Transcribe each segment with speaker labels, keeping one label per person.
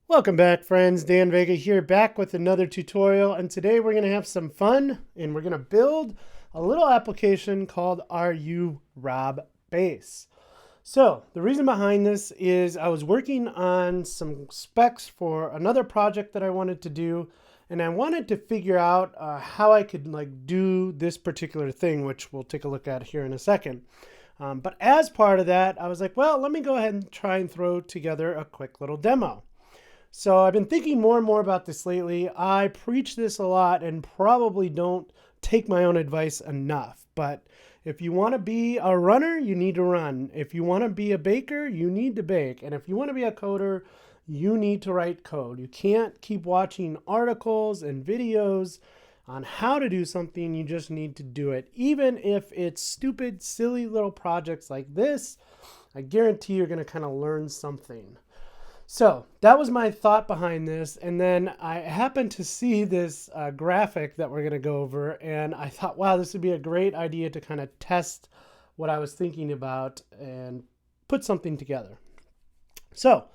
Speaker 1: Welcome back, friends. Dan Vega here, back with another tutorial, and today we're going to have some fun and we're going to build a little application called RU Rob Base. So the reason behind this is I was working on some specs for another project that I wanted to do, and I wanted to figure out how I could do this particular thing, which we'll take a look at here in a second. But as part of that, I was like, well, let me go ahead and try and throw together a quick little demo. So I've been thinking more and more about this lately. I preach this a lot and probably don't take my own advice enough. But if you want to be a runner, you need to run. If you want to be a baker, you need to bake. And if you want to be a coder, you need to write code. You can't keep watching articles and videos on how to do something. You just need to do it. Even if it's stupid, silly little projects like this, I guarantee you're going to kind of learn something. So that was my thought behind this, and then I happened to see this graphic that we're going to go over, and I thought, wow, this would be a great idea to kind of test what I was thinking about and put something together. So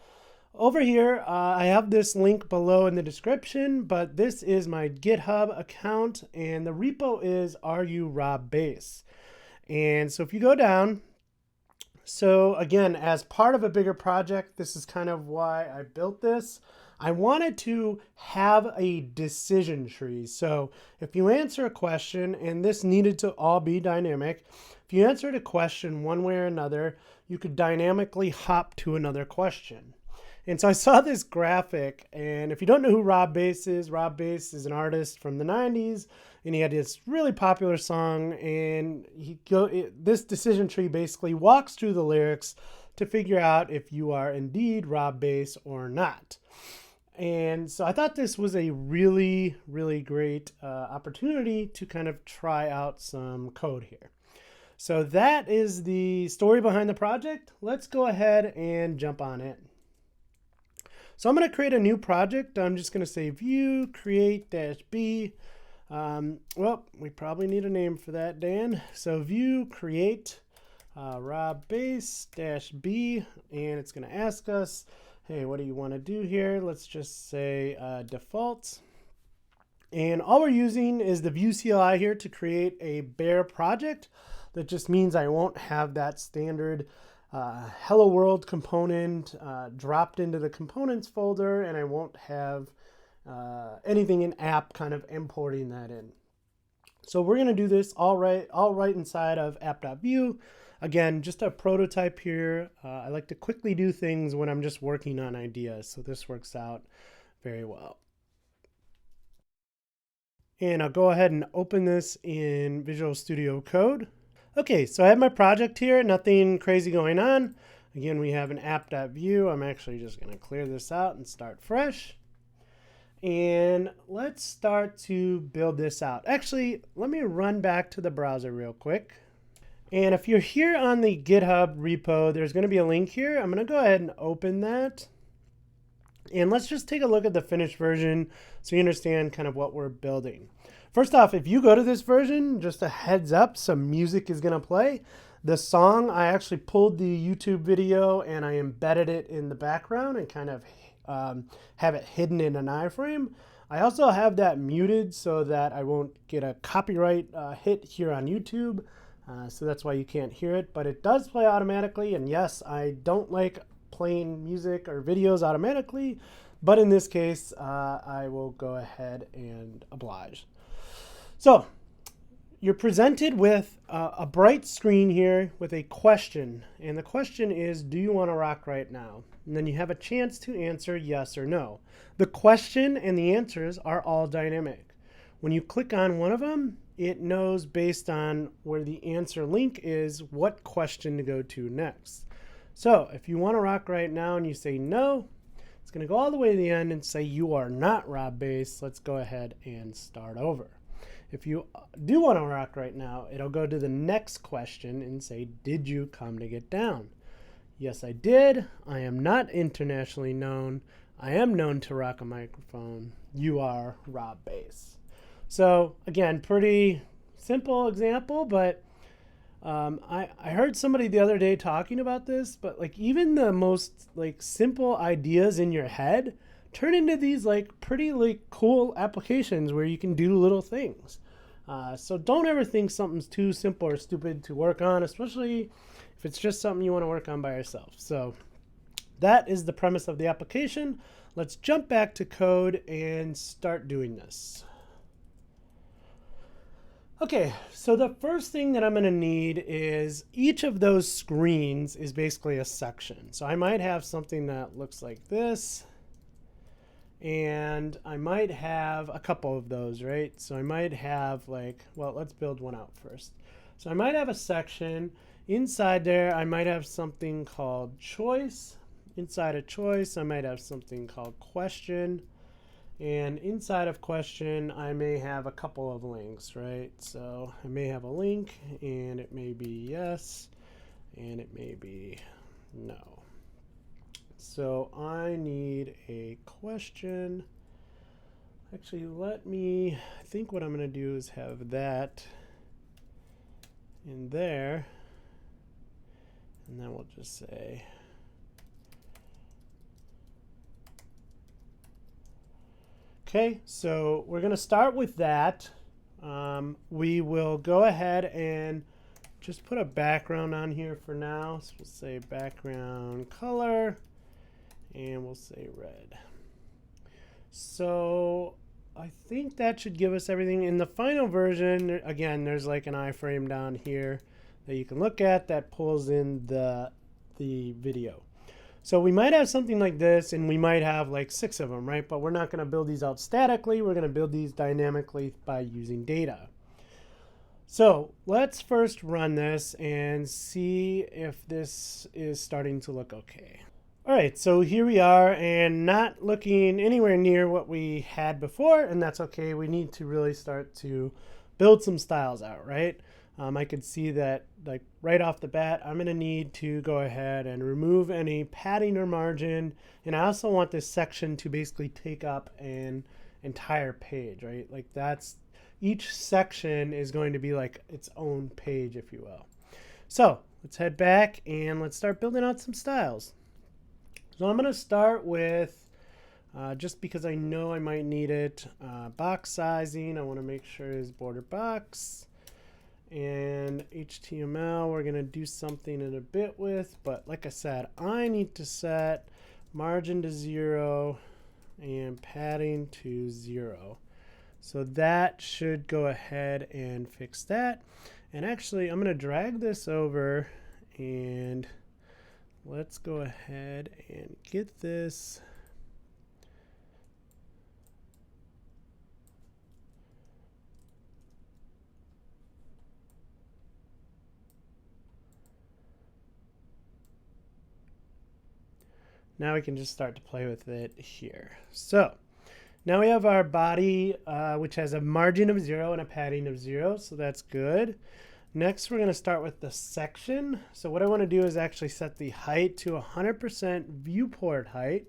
Speaker 1: over here, I have this link below in the description, but this is my GitHub account, and the repo is RURobBase. And so if you go down, so again, as part of a bigger project, this is kind of why I built this. I wanted to have a decision tree. So if you answer a question, and this needed to all be dynamic, if you answered a question one way or another, you could dynamically hop to another question. And so I saw this graphic, and if you don't know who Rob Base is an artist from the 90s, and he had this really popular song, and this decision tree basically walks through the lyrics to figure out if you are indeed Rob Base or not. And so I thought this was a really, really great opportunity to kind of try out some code here. So that is the story behind the project. Let's go ahead and jump on in. So I'm going to create a new project. I'm just going to say Vue create -b. Well, we probably need a name for that, Dan. So Vue create Rob Base -b, and it's going to ask us, hey, what do you want to do here? Let's just say default. And all we're using is the Vue CLI here to create a bare project. That just means I won't have that standard hello world component dropped into the components folder, and I won't have anything in app kind of importing that in. So we're going to do this all right inside of app.vue. Again, just a prototype here. I like to quickly do things when I'm just working on ideas, so this works out very well. And I'll go ahead and open this in Visual Studio Code. Okay, so I have my project here, nothing crazy going on. Again, we have an app.vue. I'm actually just going to clear this out and start fresh. And let's start to build this out. Actually, let me run back to the browser real quick. And if you're here on the GitHub repo, there's going to be a link here. I'm going to go ahead and open that. And let's just take a look at the finished version so you understand kind of what we're building. First off, if you go to this version, just a heads up, some music is going to play. The song, I actually pulled the YouTube video and I embedded it in the background and kind of have it hidden in an iframe. I also have that muted so that I won't get a copyright hit here on YouTube. So that's why you can't hear it, but it does play automatically. And yes, I don't like playing music or videos automatically, but in this case, I will go ahead and oblige. So you're presented with a bright screen here with a question. And the question is, do you want to rock right now? And then you have a chance to answer yes or no. The question and the answers are all dynamic. When you click on one of them, it knows based on where the answer link is what question to go to next. So if you want to rock right now and you say no, it's going to go all the way to the end and say you are not Rob Base. Let's go ahead and start over. If you do want to rock right now, it'll go to the next question and say, did you come to get down? Yes, I did. I am not internationally known. I am known to rock a microphone. You are Rob Base. So again, pretty simple example, but I heard somebody the other day talking about this, but like even the most like simple ideas in your head turn into these like pretty like cool applications where you can do little things. So don't ever think something's too simple or stupid to work on, especially if it's just something you want to work on by yourself. So that is the premise of the application. Let's jump back to code and start doing this. Okay, so the first thing that I'm going to need is each of those screens is basically a section. So I might have something that looks like this, and I might have a couple of those, right? So I might have like, well, let's build one out first. So I might have a section. Inside there, I might have something called choice. Inside of choice, I might have something called question. And inside of question, I may have a couple of links, right? So I may have a link, and it may be yes, and it may be no. So I need a question. Actually, I think what I'm going to do is have that in there, and then we'll just say okay, so we're going to start with that. We will go ahead and just put a background on here for now. So we'll say background color, and we'll say red. So I think that should give us everything. In the final version, again, there's like an iframe down here that you can look at that pulls in the video. So we might have something like this, and we might have like 6 of them, right? But we're not going to build these out statically. We're going to build these dynamically by using data. So let's first run this and see if this is starting to look okay. All right, so here we are, and not looking anywhere near what we had before, and that's okay. We need to really start to build some styles out, right? I could see that like right off the bat, I'm going to need to go ahead and remove any padding or margin. And I also want this section to basically take up an entire page, right? Like each section is going to be like its own page, if you will. So let's head back and let's start building out some styles. So I'm going to start with, just because I know I might need it, box sizing. I want to make sure is border box. And HTML, we're going to do something in a bit with, but like I said, I need to set margin to 0 and padding to 0. So that should go ahead and fix that. And actually, I'm going to drag this over, and let's go ahead and get this. Now we can just start to play with it here. So now we have our body, which has a margin of 0 and a padding of 0. So that's good. Next, we're going to start with the section. So what I want to do is actually set the height to 100% viewport height.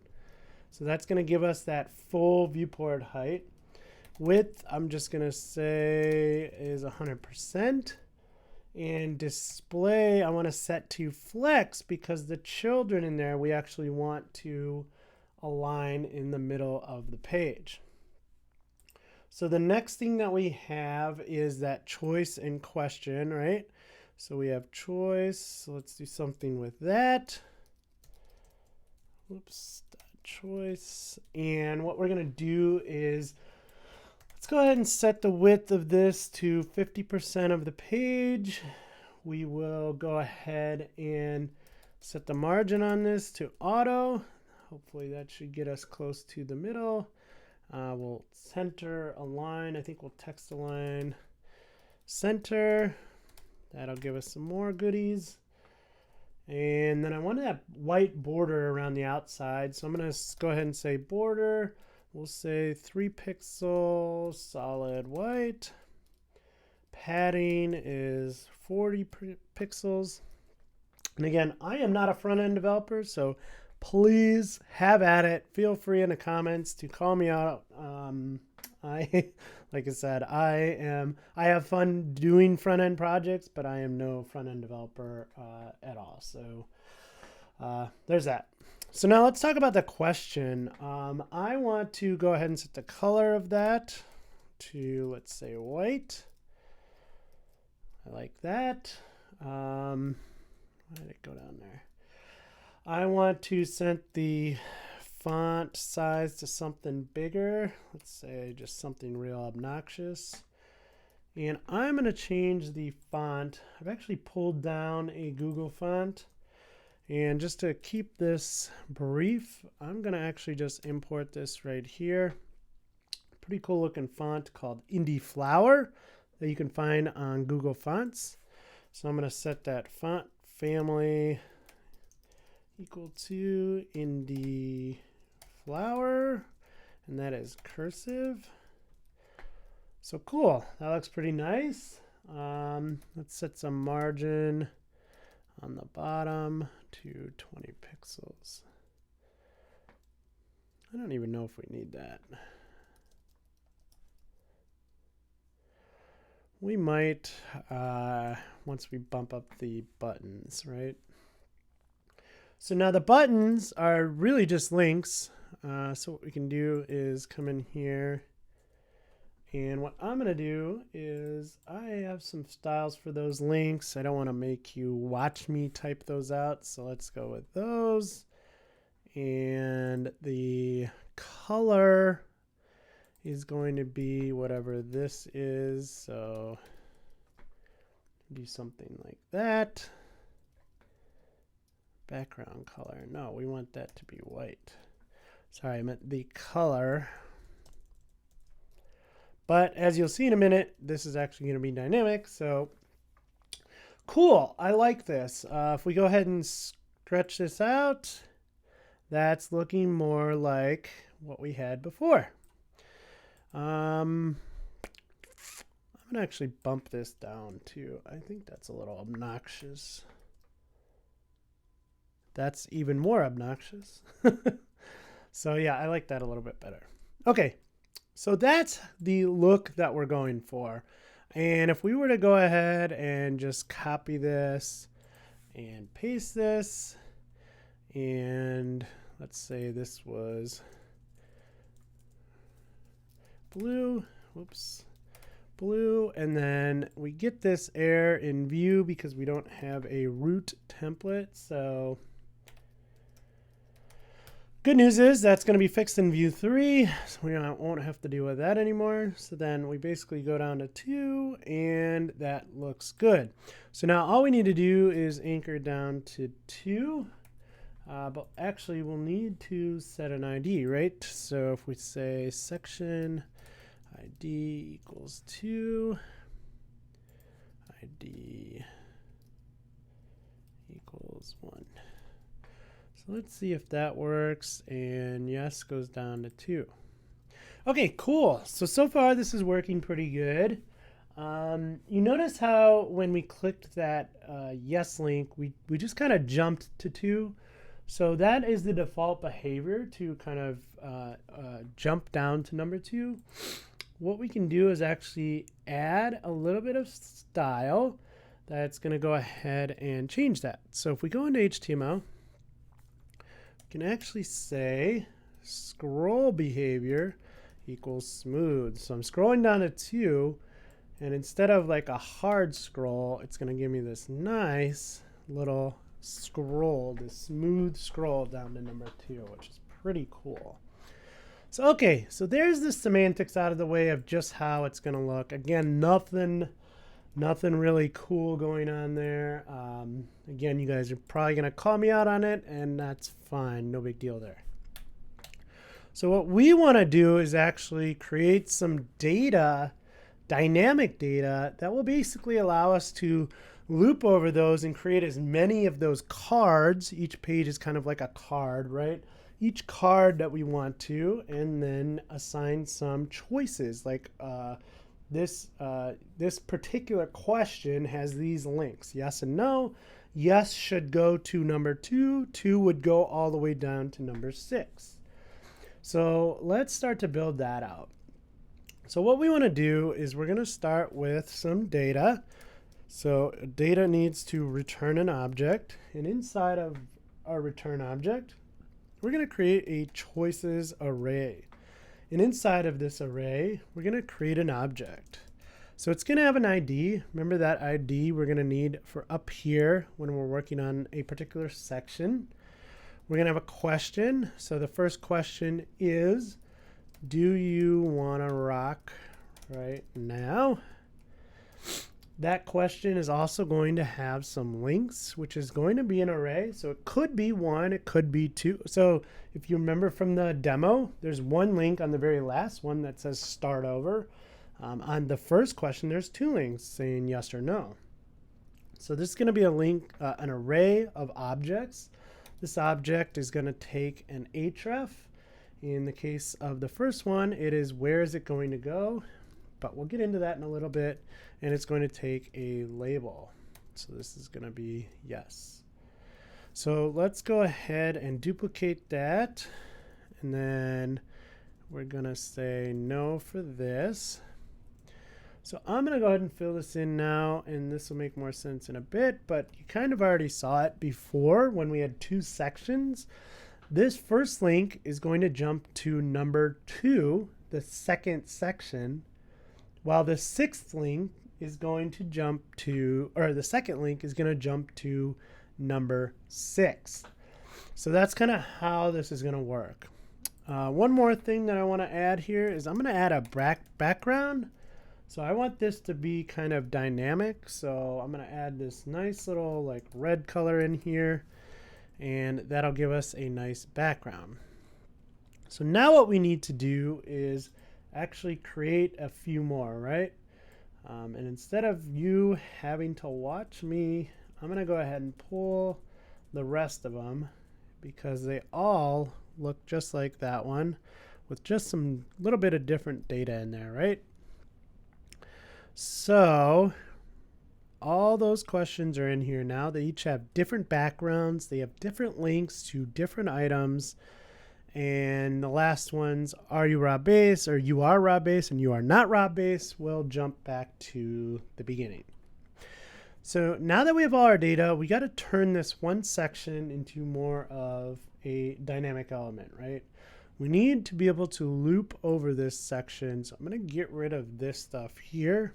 Speaker 1: So that's going to give us that full viewport height. Width, I'm just going to say is 100%. And display, I want to set to flex because the children in there, we actually want to align in the middle of the page. So the next thing that we have is that choice and question, right? So we have choice. So let's do something with that. Oops, choice. And what we're going to do is let's go ahead and set the width of this to 50% of the page. We will go ahead and set the margin on this to auto. Hopefully that should get us close to the middle. We'll center align. I think we'll text align center. That'll give us some more goodies. And then I want that white border around the outside. So I'm going to go ahead and say border. We'll say 3 pixels, solid white. Padding is 40 pixels. And again, I am not a front-end developer, so please have at it. Feel free in the comments to call me out. Like I said, I have fun doing front-end projects, but I am no front-end developer at all. So there's that. So now let's talk about the question. I want to go ahead and set the color of that to, let's say, white. I like that. Why did it go down there? I want to set the font size to something bigger. Let's say just something real obnoxious. And I'm going to change the font. I've actually pulled down a Google font. And just to keep this brief, I'm going to actually just import this right here. Pretty cool looking font called Indie Flower that you can find on Google Fonts. So I'm going to set that font family equal to Indie Flower, and that is cursive. So cool, that looks pretty nice. Let's set some margin on the bottom to 20 pixels. I don't even know if we need that. We might once we bump up the buttons, right? So now the buttons are really just links. So what we can do is come in here, and what I'm going to do is I have some styles for those links. I don't want to make you watch me type those out, so let's go with those. And the color is going to be whatever this is, so do something like that. Background color, no, we want that to be white. Sorry, I meant the color. But as you'll see in a minute, this is actually going to be dynamic, so cool, I like this. If we go ahead and stretch this out, that's looking more like what we had before. I'm going to actually bump this down too. I think that's a little obnoxious. That's even more obnoxious. So yeah, I like that a little bit better. Okay, so that's the look that we're going for. And if we were to go ahead and just copy this and paste this, and let's say this was blue, whoops, blue, and then we get this error in Vue because we don't have a root template. So good news is that's going to be fixed in Vue 3, so we won't have to deal with that anymore. So then we basically go down to 2, and that looks good. So now all we need to do is anchor down to 2, but actually we'll need to set an ID, right? So if we say section ID equals 2, ID equals 1. So let's see if that works, and yes goes down to 2. Okay, cool. So far this is working pretty good. You notice how when we clicked that yes link, we just kind of jumped to 2. So that is the default behavior to kind of jump down to number 2. What we can do is actually add a little bit of style that's going to go ahead and change that. So if we go into HTML, can actually say scroll behavior equals smooth. So I'm scrolling down to 2, and instead of like a hard scroll, it's going to give me this nice little scroll, this smooth scroll down to number 2, which is pretty cool. So okay, so there's the semantics out of the way of just how it's going to look. Again, nothing really cool going on there. Again, you guys are probably going to call me out on it, and that's fine. No big deal there. So what we want to do is actually create some data, dynamic data, that will basically allow us to loop over those and create as many of those cards. Each page is kind of like a card, right? Each card that we want to, and then assign some choices like this particular question has these links, yes and no. Yes should go to number 2. 2 would go all the way down to number 6. So let's start to build that out. So what we want to do is we're going to start with some data. So data needs to return an object, and inside of our return object, we're going to create a choices array. And inside of this array, we're going to create an object. So it's going to have an ID. Remember that ID we're going to need for up here when we're working on a particular section. We're going to have a question. So the first question is, do you want to rock right now? That question is also going to have some links, which is going to be an array. So it could be 1, it could be 2. So if you remember from the demo, there's one link on the very last one that says start over. On the first question, there's 2 links saying yes or no. So this is going to be a link, an array of objects. This object is going to take an href. In the case of the first one, it is where is it going to go? But we'll get into that in a little bit. And it's going to take a label. So this is going to be yes. So let's go ahead and duplicate that. And then we're going to say no for this. So I'm going to go ahead and fill this in now, and this will make more sense in a bit, but you kind of already saw it before when we had 2 sections. This first link is going to jump to number 2, the second section, while the 6th link is going to jump to, or the second link is going to jump to number 6. So that's kind of how this is going to work. One more thing that I want to add here is I'm going to add a background. So I want this to be kind of dynamic. So I'm going to add this nice little like red color in here, and that'll give us a nice background. So now what we need to do is actually create a few more, right? And instead of you having to watch me, I'm going to go ahead and pull the rest of them because they all look just like that one with just some little bit of different data in there, right? So all those questions are in here now. They each have different backgrounds. They have different links to different items. And the last ones, are you raw base, or you are raw base and you are not raw base, will jump back to the beginning. So now that we have all our data, we got to turn this one section into more of a dynamic element, right? We need to be able to loop over this section. So I'm going to get rid of this stuff here.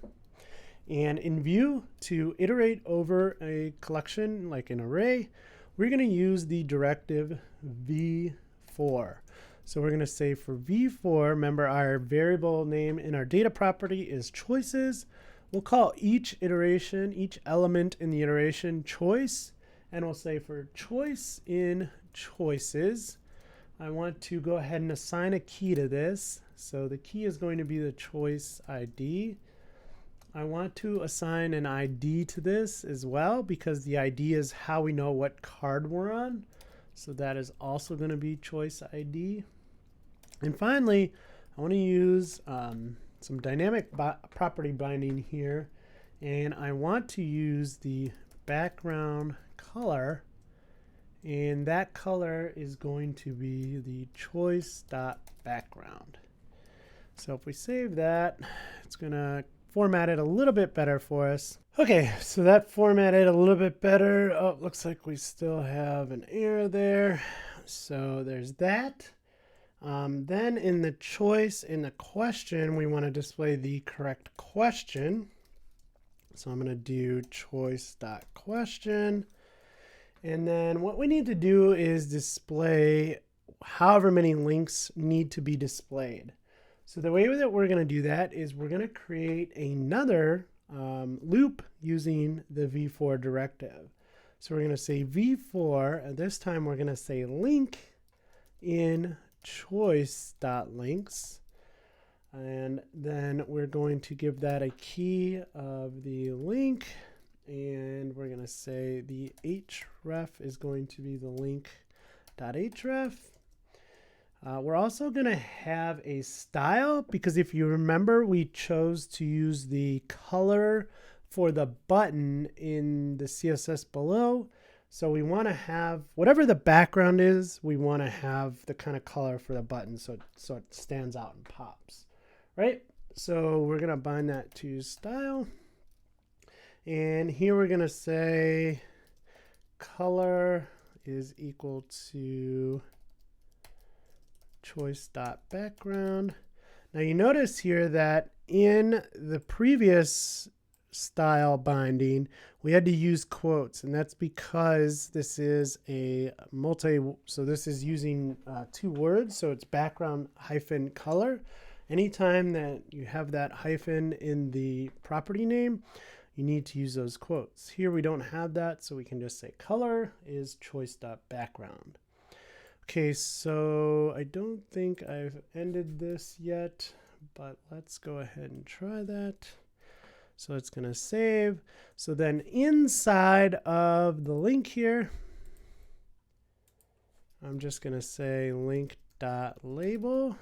Speaker 1: And in Vue, to iterate over a collection like an array, we're going to use the directive v4. So we're going to say for v4, remember our variable name in our data property is choices. We'll call each iteration, each element in the iteration choice. And we'll say for choice in choices, I want to go ahead and assign a key to this. So the key is going to be the choice ID. I want to assign an ID to this as well because the ID is how we know what card we're on. So that is also going to be choice ID. And finally, I want to use some dynamic property binding here. And I want to use the background color. And that color is going to be the choice.background. So if we save that, it's going to format it a little bit better for us. Okay, so that formatted a little bit better. Oh, looks like we still have an error there. So there's that. Then in the choice, in the question, we want to display the correct question. So I'm going to do choice.question. And then what we need to do is display however many links need to be displayed. So the way that we're going to do that is we're going to create another loop using the v4 directive. So we're going to say v4, and this time we're going to say link in choice.links. And then we're going to give that a key of the link. And we're going to say the href is going to be the link.href. We're also going to have a style because if you remember, we chose to use the color for the button in the CSS below. So we want to have whatever the background is, we want to have the kind of color for the button so it stands out and pops, right? So we're going to bind that to style. And here we're going to say color is equal to choice.background. Now you notice here that in the previous style binding, we had to use quotes, and that's because this is a so this is using 2 words, so it's background hyphen color. Anytime that you have that hyphen in the property name, you need to use those quotes. Here we don't have that, so we can just say color is choice.background. Okay, so I don't think I've ended this yet, but let's go ahead and try that. So it's going to save. So then inside of the link here, I'm just going to say link.label.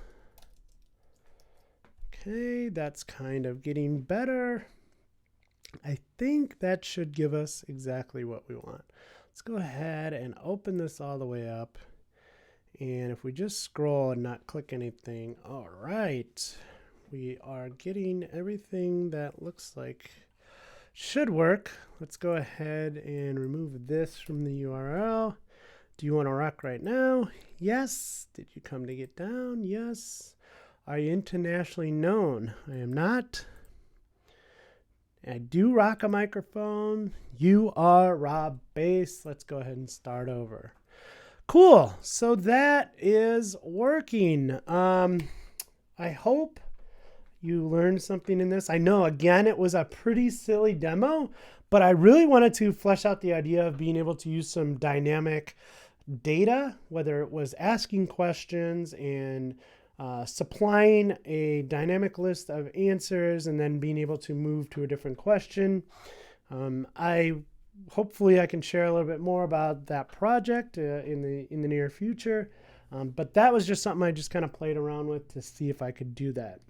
Speaker 1: Okay, that's kind of getting better. I think that should give us exactly what we want. Let's go ahead and open this all the way up. And if we just scroll and not click anything, all right, we are getting everything that looks like should work. Let's go ahead and remove this from the URL. Do you want to rock right now? Yes. Did you come to get down? Yes. Are you internationally known? I am not. I do rock a microphone. You are Rob Bass. Let's go ahead and start over. Cool. So that is working. I hope you learned something in this. I know, again, it was a pretty silly demo, but I really wanted to flesh out the idea of being able to use some dynamic data, whether it was asking questions and supplying a dynamic list of answers and then being able to move to a different question. Hopefully I can share a little bit more about that project in the near future. But that was just something I just kind of played around with to see if I could do that.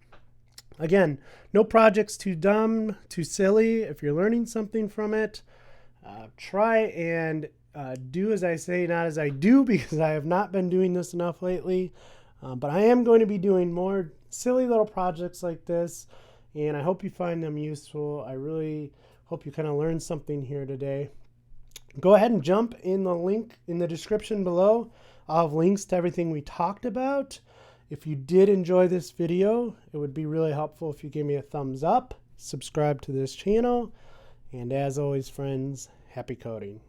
Speaker 1: Again, no project's too dumb, too silly. If you're learning something from it, try and do as I say, not as I do, because I have not been doing this enough lately. But I am going to be doing more silly little projects like this, and I hope you find them useful. I really hope you kind of learned something here today. Go ahead and jump in the link in the description below. I'll have links to everything we talked about. If you did enjoy this video, it would be really helpful if you gave me a thumbs up, subscribe to this channel, and as always, friends, happy coding.